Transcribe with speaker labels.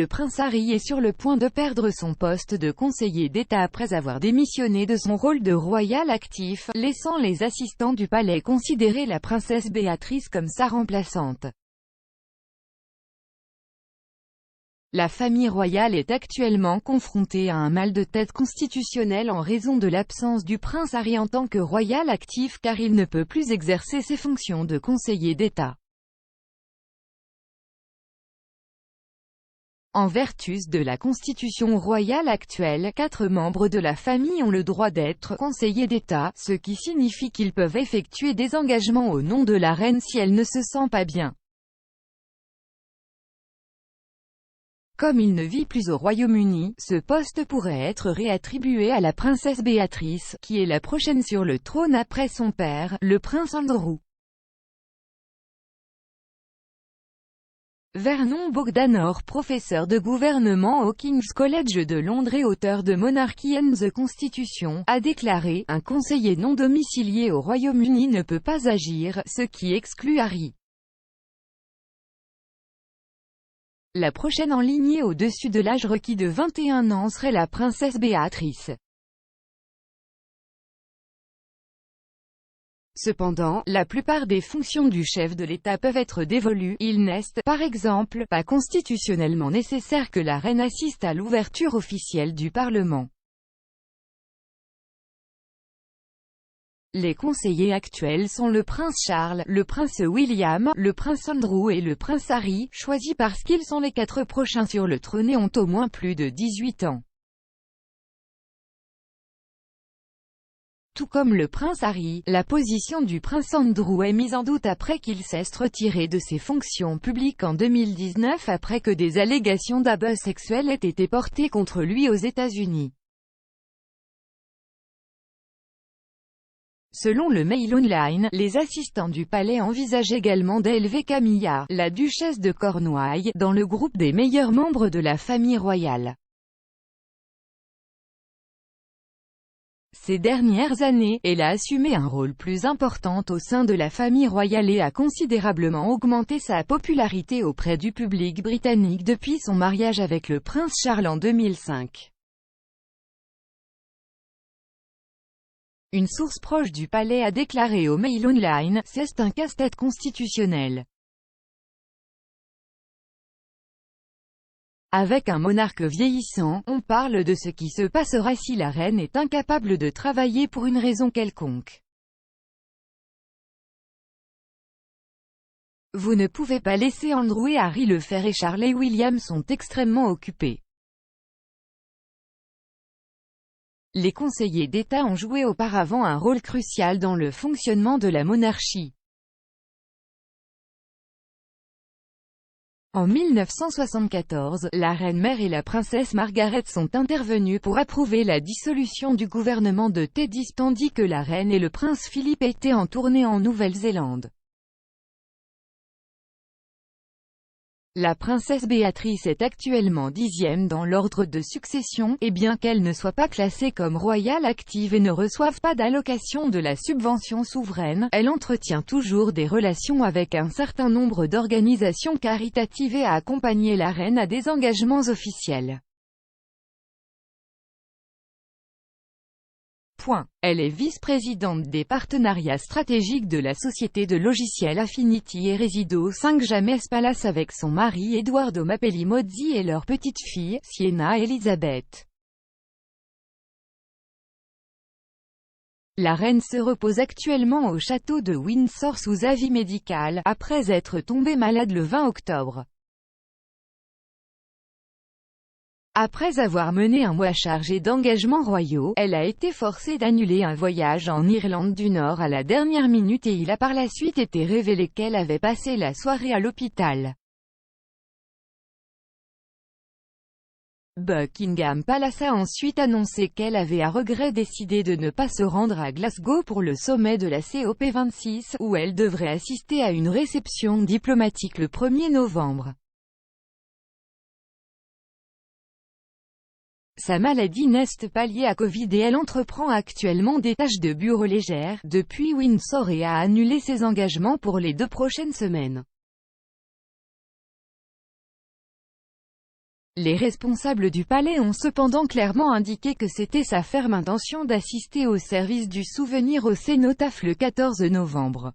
Speaker 1: le prince Harry est sur le point de perdre son poste de conseiller d'État après avoir démissionné de son rôle de royal actif, laissant les assistants du palais considérer la princesse Béatrice comme sa remplaçante. La famille royale est actuellement confrontée à un mal de tête constitutionnel en raison de l'absence du prince Harry en tant que royal actif car il ne peut plus exercer ses fonctions de conseiller d'État. En vertu de la constitution royale actuelle, 4 membres de la famille ont le droit d'être conseillers d'État, ce qui signifie qu'ils peuvent effectuer des engagements au nom de la reine si elle ne se sent pas bien. Comme il ne vit plus au Royaume-Uni, ce poste pourrait être réattribué à la princesse Béatrice, qui est la prochaine sur le trône après son père, le prince Andrew. Vernon Bogdanor, professeur de gouvernement au King's College de Londres et auteur de Monarchy and the Constitution, a déclaré « Un conseiller non domicilié au Royaume-Uni ne peut pas agir, ce qui exclut Harry. La prochaine en lignée au-dessus de l'âge requis de 21 ans serait la princesse Béatrice. Cependant, la plupart des fonctions du chef de l'État peuvent être dévolues, il n'est, par exemple, pas constitutionnellement nécessaire que la reine assiste à l'ouverture officielle du Parlement. Les conseillers actuels sont le prince Charles, le prince William, le prince Andrew et le prince Harry, choisis parce qu'ils sont les 4 prochains sur le trône et ont au moins plus de 18 ans. Tout comme le prince Harry, la position du prince Andrew est mise en doute après qu'il s'est retiré de ses fonctions publiques en 2019 après que des allégations d'abus sexuels aient été portées contre lui aux États-Unis. Selon le Mail Online, les assistants du palais envisagent également d'élever Camilla, la duchesse de Cornouailles, dans le groupe des meilleurs membres de la famille royale. Ces dernières années, elle a assumé un rôle plus important au sein de la famille royale et a considérablement augmenté sa popularité auprès du public britannique depuis son mariage avec le prince Charles en 2005. Une source proche du palais a déclaré au Mail Online « C'est un casse-tête constitutionnel. Avec un monarque vieillissant, on parle de ce qui se passera si la reine est incapable de travailler pour une raison quelconque. Vous ne pouvez pas laisser Andrew et Harry le faire et Charles et William sont extrêmement occupés. Les conseillers d'État ont joué auparavant un rôle crucial dans le fonctionnement de la monarchie. En 1974, la reine-mère et la princesse Margaret sont intervenues pour approuver la dissolution du gouvernement de Teddy tandis que la reine et le prince Philippe étaient en tournée en Nouvelle-Zélande. La princesse Béatrice est actuellement 10e dans l'ordre de succession, et bien qu'elle ne soit pas classée comme royale active et ne reçoive pas d'allocation de la subvention souveraine, elle entretient toujours des relations avec un certain nombre d'organisations caritatives et a accompagné la reine à des engagements officiels. Elle est vice-présidente des partenariats stratégiques de la société de logiciels Affinity et réside au 5 James Palace avec son mari Eduardo Mapelli-Mozzi et leur petite-fille, Sienna Elizabeth. La reine se repose actuellement au château de Windsor sous avis médical, après être tombée malade le 20 octobre. Après avoir mené un mois chargé d'engagements royaux, elle a été forcée d'annuler un voyage en Irlande du Nord à la dernière minute et il a par la suite été révélé qu'elle avait passé la soirée à l'hôpital. Buckingham Palace a ensuite annoncé qu'elle avait à regret décidé de ne pas se rendre à Glasgow pour le sommet de la COP26, où elle devrait assister à une réception diplomatique le 1er novembre. Sa maladie n'est pas liée à Covid et elle entreprend actuellement des tâches de bureau légères, depuis Windsor et a annulé ses engagements pour les 2 prochaines semaines. Les responsables du palais ont cependant clairement indiqué que c'était sa ferme intention d'assister au service du souvenir au cénotaphe le 14 novembre.